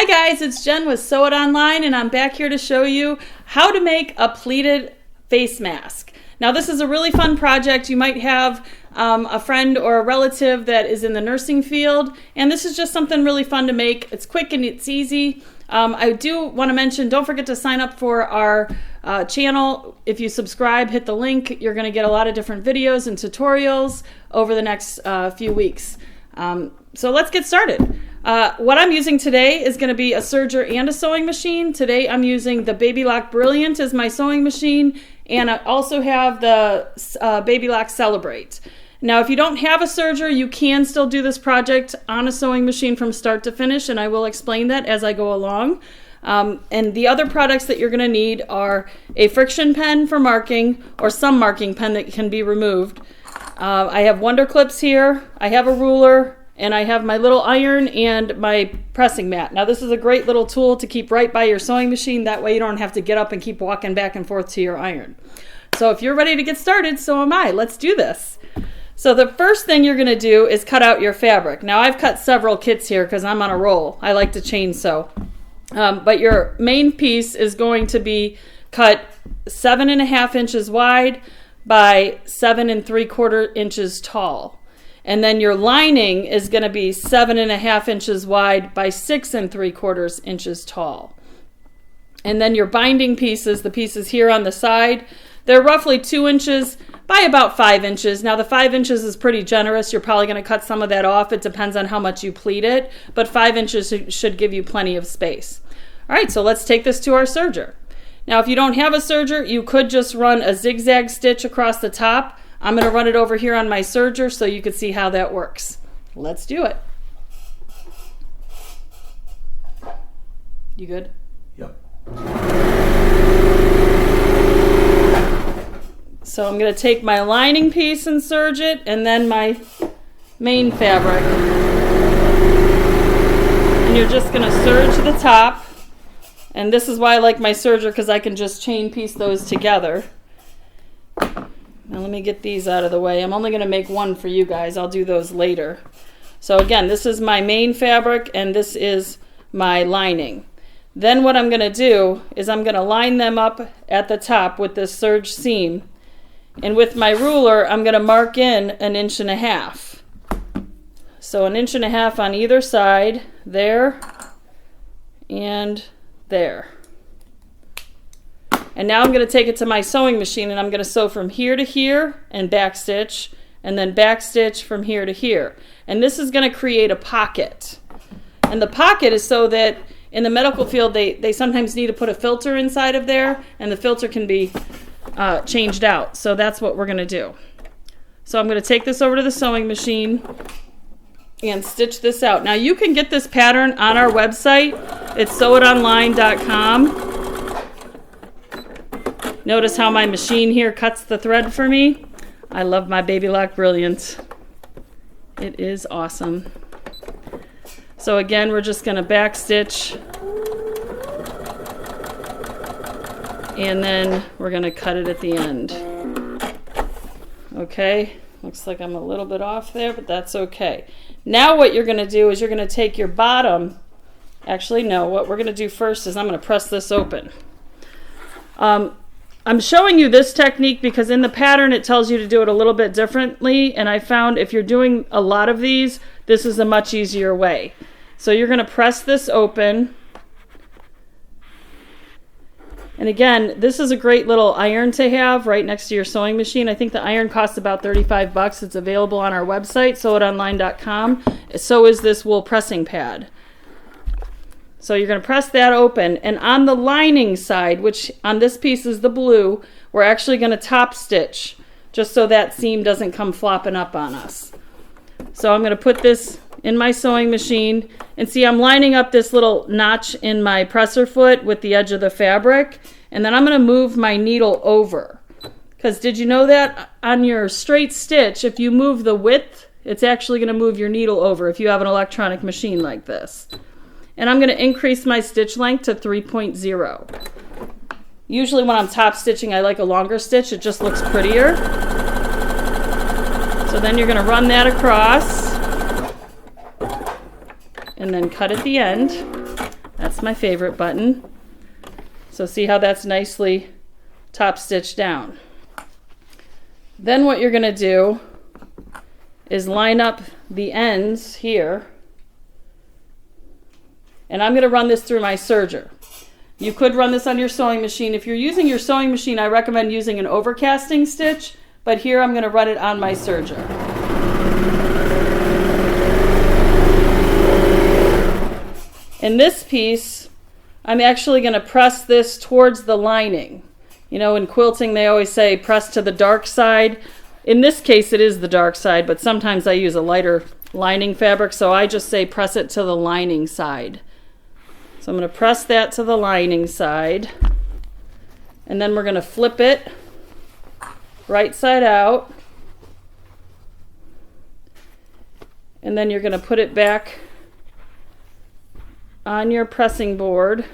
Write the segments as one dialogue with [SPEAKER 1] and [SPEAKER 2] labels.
[SPEAKER 1] Hi guys, it's Jen with Sew It Online, and I'm back here to show you how to make a pleated face mask. Now this is a really fun project. You might have a friend or a relative that is in the nursing field, and this is just something really fun to make. It's quick and it's easy. I do want to mention, don't forget to sign up for our channel. If you subscribe, hit the link. You're going to get a lot of different videos and tutorials over the next few weeks. So let's get started. What I'm using today is going to be a serger and a sewing machine. Today I'm using the Baby Lock Brilliant as my sewing machine, and I also have the Baby Lock Celebrate. Now if you don't have a serger, you can still do this project on a sewing machine from start to finish, and I will explain that as I go along. And the other products that you're going to need are a friction pen for marking, or some marking pen that can be removed. I have Wonder Clips here, I have a ruler, and I have my little iron and my pressing mat. Now this is a great little tool to keep right by your sewing machine. That way you don't have to get up and keep walking back and forth to your iron. So if you're ready to get started, so am I. Let's do this. So the first thing you're going to do is cut out your fabric. Now I've cut several kits here because I'm on a roll. I like to chain sew. But your main piece is going to be cut 7.5 inches wide by 7 3/4 inches tall. And then your lining is going to be 7.5 inches wide by 6 3/4 inches tall. And then your binding pieces, the pieces here on the side, they're roughly 2 inches by about 5 inches. Now the 5 inches is pretty generous. You're probably going to cut some of that off. It depends on how much you pleat it, but 5 inches should give you plenty of space. All right, so let's take this to our serger. Now if you don't have a serger, you could just run a zigzag stitch across the top. I'm going to run it over here on my serger so you can see how that works. Let's do it. You good?
[SPEAKER 2] Yep.
[SPEAKER 1] So I'm going to take my lining piece and serge it, and then my main fabric. And you're just going to serge the top. And this is why I like my serger, because I can just chain piece those together. Now let me get these out of the way. I'm only going to make one for you guys. I'll do those later. So again, this is my main fabric and this is my lining. Then what I'm going to do is I'm going to line them up at the top with this serge seam. And with my ruler, I'm going to mark in 1.5 inches. So 1.5 inches on either side, there and there. And now I'm going to take it to my sewing machine and I'm going to sew from here to here and back stitch, and then back stitch from here to here. And this is going to create a pocket. And the pocket is so that in the medical field they sometimes need to put a filter inside of there, and the filter can be changed out. So that's what we're going to do. So I'm going to take this over to the sewing machine and stitch this out. Now you can get this pattern on our website. It's sewitonline.com. Notice how my machine here cuts the thread for me. I love my Baby Lock Brilliant. It is awesome. So again, we're just going to back stitch, and then we're going to cut it at the end. Okay, looks like I'm a little bit off there, but that's okay. Now what you're going to do is you're going to take your bottom. Actually, no, what we're going to do first is I'm going to press this open. I'm showing you this technique because in the pattern it tells you to do it a little bit differently, and I found if you're doing a lot of these, this is a much easier way. So you're going to press this open, and again, this is a great little iron to have right next to your sewing machine. I think the iron costs about 35 bucks. It's available on our website, sewitonline.com. So is this wool pressing pad. So you're going to press that open, and on the lining side, which on this piece is the blue, we're actually going to top stitch just so that seam doesn't come flopping up on us. So I'm going to put this in my sewing machine, and see I'm lining up this little notch in my presser foot with the edge of the fabric, and then I'm going to move my needle over. Because did you know that on your straight stitch, if you move the width, it's actually going to move your needle over if you have an electronic machine like this. And I'm going to increase my stitch length to 3.0. Usually when I'm top stitching, I like a longer stitch. It just looks prettier. So then you're going to run that across and then cut at the end. That's my favorite button. So see how that's nicely top stitched down. Then what you're going to do is line up the ends here. And I'm going to run this through my serger. You could run this on your sewing machine. If you're using your sewing machine, I recommend using an overcasting stitch, but here I'm going to run it on my serger. In this piece, I'm actually going to press this towards the lining. You know, in quilting, they always say press to the dark side. In this case, it is the dark side, but sometimes I use a lighter lining fabric, so I just say press it to the lining side. So I'm going to press that to the lining side, and then we're going to flip it right side out, and then you're going to put it back on your pressing board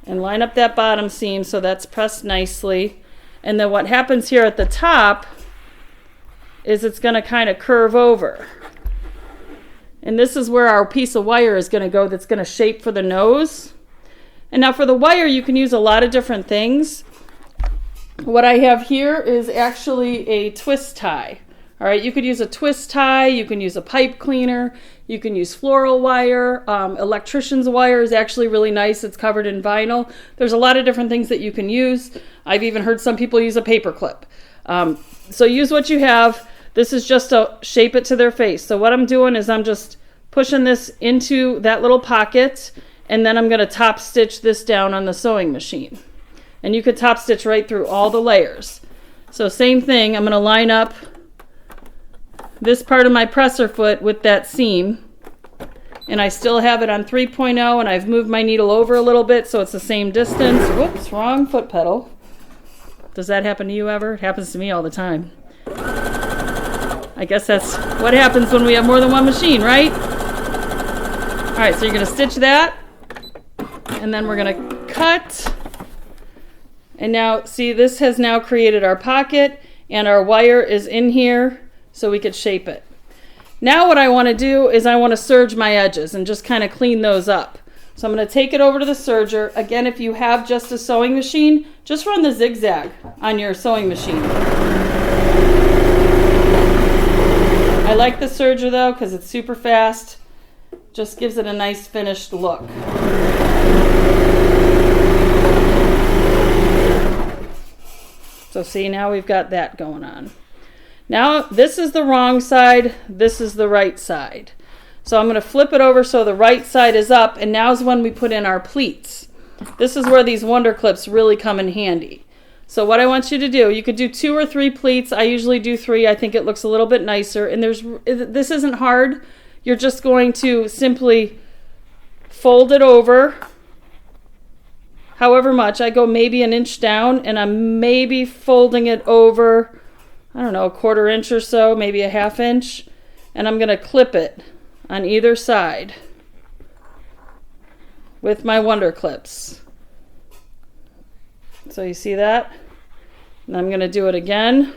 [SPEAKER 1] and line up that bottom seam so that's pressed nicely. And then what happens here at the top is it's going to kind of curve over. And this is where our piece of wire is going to go that's going to shape for the nose. And now for the wire, you can use a lot of different things. What I have here is actually a twist tie. All right, you could use a twist tie, you can use a pipe cleaner, you can use floral wire. Electrician's wire is actually really nice. It's covered in vinyl. There's a lot of different things that you can use. I've even heard some people use a paper clip. So use what you have. This is just to shape it to their face. So what I'm doing is I'm just pushing this into that little pocket, and then I'm going to top stitch this down on the sewing machine. And you could top stitch right through all the layers. So same thing, I'm going to line up this part of my presser foot with that seam, and I still have it on 3.0, and I've moved my needle over a little bit so it's the same distance. Whoops, wrong foot pedal. Does that happen to you ever? It happens to me all the time. I guess that's what happens when we have more than one machine, right? All right, so you're going to stitch that, and then we're going to cut. And now, see, this has now created our pocket, and our wire is in here so we could shape it. Now what I want to do is I want to serge my edges and just kind of clean those up. So I'm going to take it over to the serger. Again, if you have just a sewing machine, just run the zigzag on your sewing machine. I like the serger though because it's super fast. Just gives it a nice finished look. So see, now we've got that going on. Now this is the wrong side, this is the right side. So I'm going to flip it over so the right side is up, and now's when we put in our pleats. This is where these wonder clips really come in handy. So what I want you to do, you could do 2 or 3 pleats. I usually do 3. I think it looks a little bit nicer. And this isn't hard. You're just going to simply fold it over however much. I go maybe an inch down, and I'm maybe folding it over, I don't know, a 1/4 inch or so, maybe a 1/2 inch. And I'm going to clip it on either side with my wonder clips. So you see that? And I'm going to do it again.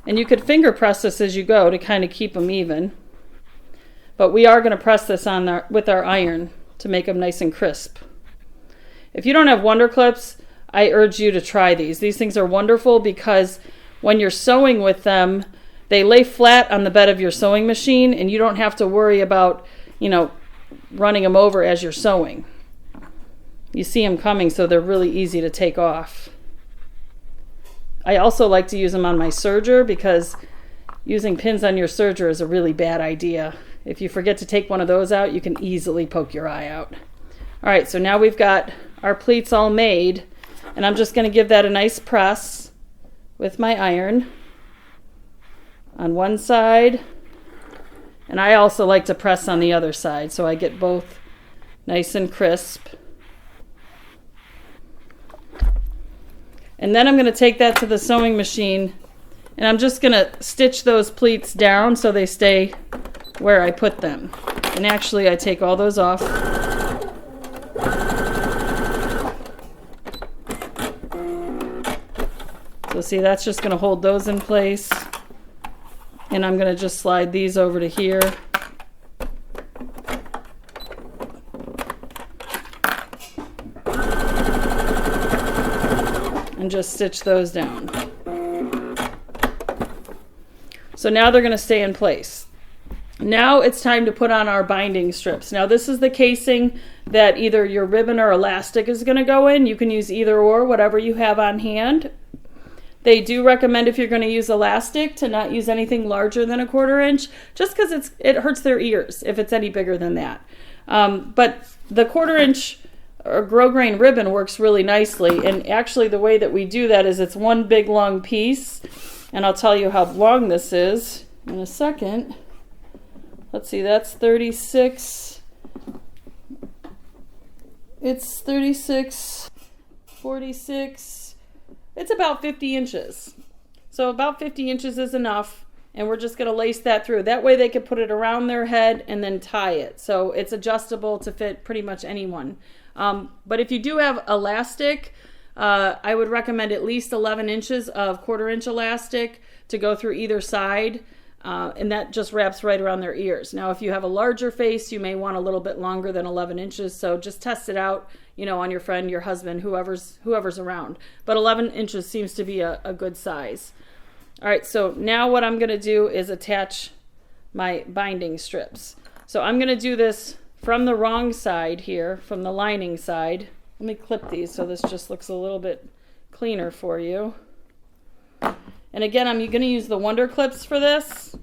[SPEAKER 1] And you could finger press this as you go to kind of keep them even. But we are going to press this on with our iron to make them nice and crisp. If you don't have wonder clips, I urge you to try these. These things are wonderful because when you're sewing with them, they lay flat on the bed of your sewing machine, and you don't have to worry about, running them over as you're sewing. You see them coming, so they're really easy to take off. I also like to use them on my serger because using pins on your serger is a really bad idea. If you forget to take one of those out, you can easily poke your eye out. All right, so now we've got our pleats all made, and I'm just going to give that a nice press with my iron on one side, and I also like to press on the other side so I get both nice and crisp. And then I'm going to take that to the sewing machine, and I'm just going to stitch those pleats down so they stay where I put them. And actually I take all those off. So see, that's just going to hold those in place. And I'm going to just slide these over to here. and just stitch those down. So now they're going to stay in place. Now it's time to put on our binding strips. Now this is the casing that either your ribbon or elastic is going to go in. You can use either or, whatever you have on hand. They do recommend, if you're going to use elastic, to not use anything larger than 1/4 inch, just because it hurts their ears if it's any bigger than that. But the 1/4 inch or grosgrain ribbon works really nicely, and actually the way that we do that is it's one big long piece, and I'll tell you how long this is in a second. Let's see, that's 36. It's 36, 46. It's about 50 inches. So about 50 inches is enough, and we're just going to lace that through. That way they can put it around their head and then tie it. So it's adjustable to fit pretty much anyone. But if you do have elastic, I would recommend at least 11 inches of 1/4 inch elastic to go through either side. And that just wraps right around their ears. Now, if you have a larger face, you may want a little bit longer than 11 inches. So just test it out, on your friend, your husband, whoever's around. But 11 inches seems to be a good size. All right, so now what I'm going to do is attach my binding strips. So I'm going to do this from the wrong side here, from the lining side. Let me clip these so this just looks a little bit cleaner for you. And again, I'm going to use the Wonder Clips for this.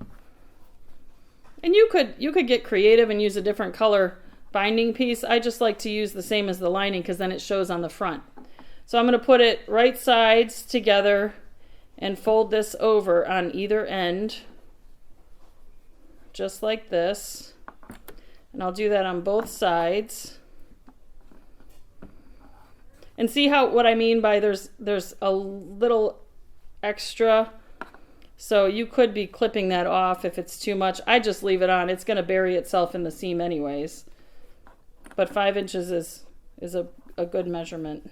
[SPEAKER 1] And you could get creative and use a different color binding piece. I just like to use the same as the lining because then it shows on the front. So I'm going to put it right sides together and fold this over on either end, just like this. And I'll do that on both sides. And see what I mean by there's a little extra, so you could be clipping that off if it's too much. I just leave it on. It's going to bury itself in the seam anyways, but 5 inches is a good measurement.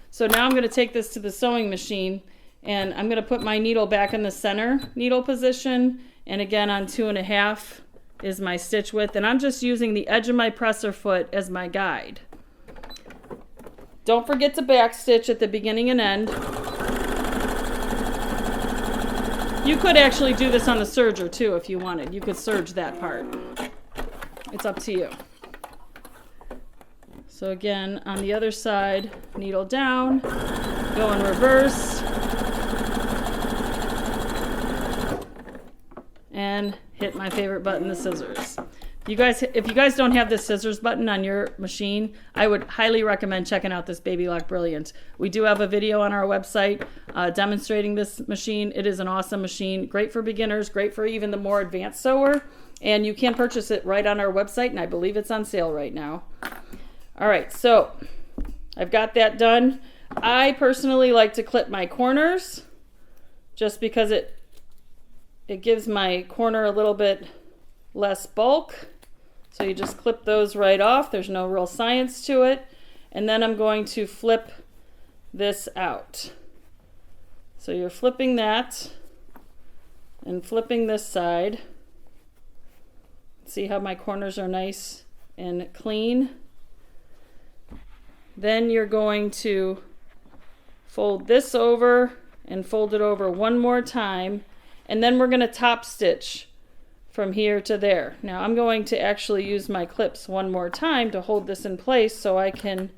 [SPEAKER 1] So now I'm going to take this to the sewing machine, and I'm going to put my needle back in the center needle position, and again on 2.5 is my stitch width, and I'm just using the edge of my presser foot as my guide. Don't forget to back stitch at the beginning and end. You could actually do this on the serger too if you wanted. You could serge that part. It's up to you. So again, on the other side, needle down, go in reverse, and hit my favorite button, the scissors. If you guys don't have the scissors button on your machine, I would highly recommend checking out this Baby Lock Brilliant. We do have a video on our website demonstrating this machine. It is an awesome machine, great for beginners, great for even the more advanced sewer, and you can purchase it right on our website, and I believe it's on sale right now. All right, so I've got that done. I personally like to clip my corners just because it gives my corner a little bit less bulk. So you just clip those right off. There's no real science to it. And then I'm going to flip this out. So you're flipping that and flipping this side. See how my corners are nice and clean? Then you're going to fold this over and fold it over one more time. And then we're going to top stitch from here to there. Now I'm going to actually use my clips one more time to hold this in place so I can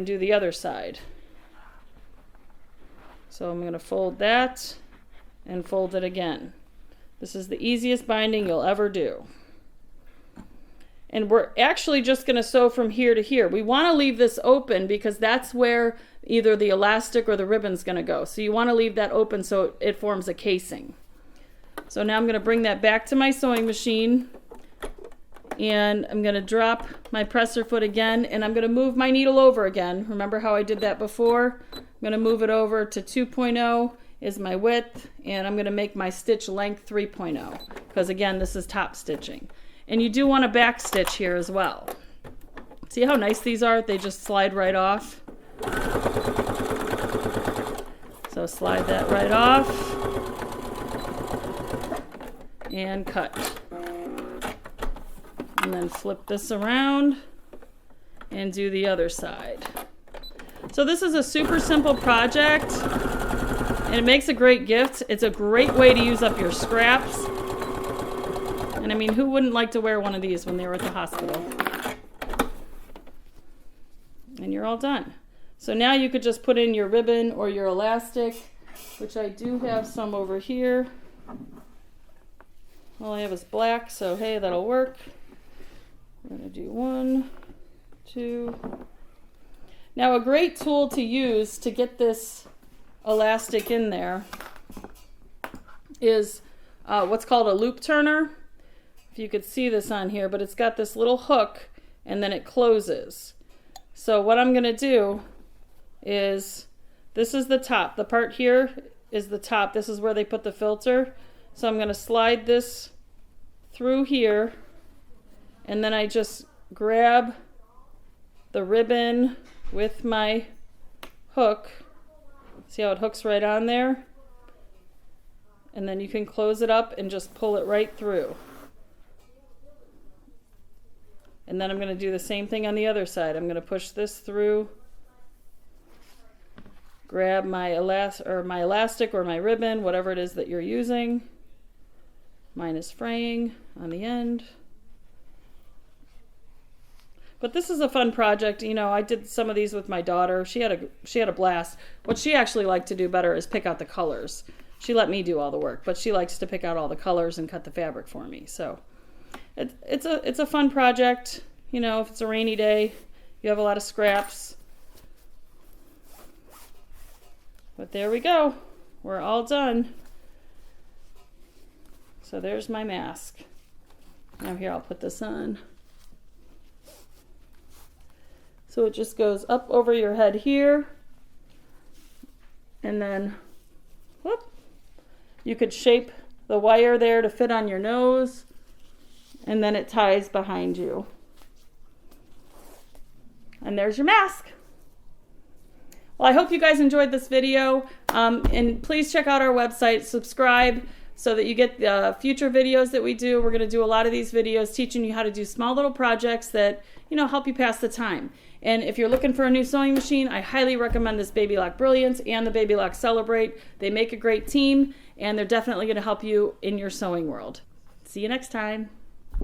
[SPEAKER 1] do the other side. So I'm going to fold that and fold it again. This is the easiest binding you'll ever do. And we're actually just going to sew from here to here. We want to leave this open because that's where either the elastic or the ribbon's going to go. So you want to leave that open so it forms a casing. So now I'm going to bring that back to my sewing machine, and I'm going to drop my presser foot again, and I'm going to move my needle over again. Remember how I did that before? I'm going to move it over to 2.0 is my width, and I'm going to make my stitch length 3.0 because again this is top stitching. And you do want to back stitch here as well. See how nice these are? They just slide right off. So slide that right off and cut. And then flip this around and do the other side. So this is a super simple project, and it makes a great gift. It's a great way to use up your scraps. And I mean, who wouldn't like to wear one of these when they were at the hospital? And you're all done. So now you could just put in your ribbon or your elastic, which I do have some over here. All I have is black, so hey, that'll work. We're gonna do 1, 2. Now a great tool to use to get this elastic in there is what's called a loop turner. If you could see this on here, but it's got this little hook and then it closes. So what I'm gonna do is, this is the top. The part here is the top. This is where they put the filter. So I'm gonna slide this through here, and then I just grab the ribbon with my hook. See how it hooks right on there? And then you can close it up and just pull it right through. And then I'm going to do the same thing on the other side. I'm going to push this through, grab my elastic or my ribbon, whatever it is that you're using. Mine is fraying on the end. But this is a fun project. You know, I did some of these with my daughter. She had a blast. What she actually liked to do better is pick out the colors. She let me do all the work, but she likes to pick out all the colors and cut the fabric for me. So it's a fun project. You know, if it's a rainy day, you have a lot of scraps. But there we go. We're all done. So there's my mask. Now here, I'll put this on. So it just goes up over your head here. And then, whoop, you could shape the wire there to fit on your nose. And then it ties behind you. And there's your mask. Well, I hope you guys enjoyed this video. And please check out our website, subscribe, so that you get the future videos that we do. We're going to do a lot of these videos teaching you how to do small little projects that, you know, help you pass the time. And if you're looking for a new sewing machine, I highly recommend this Baby Lock Brilliance and the Baby Lock Celebrate. They make a great team, and they're definitely going to help you in your sewing world. See you next time.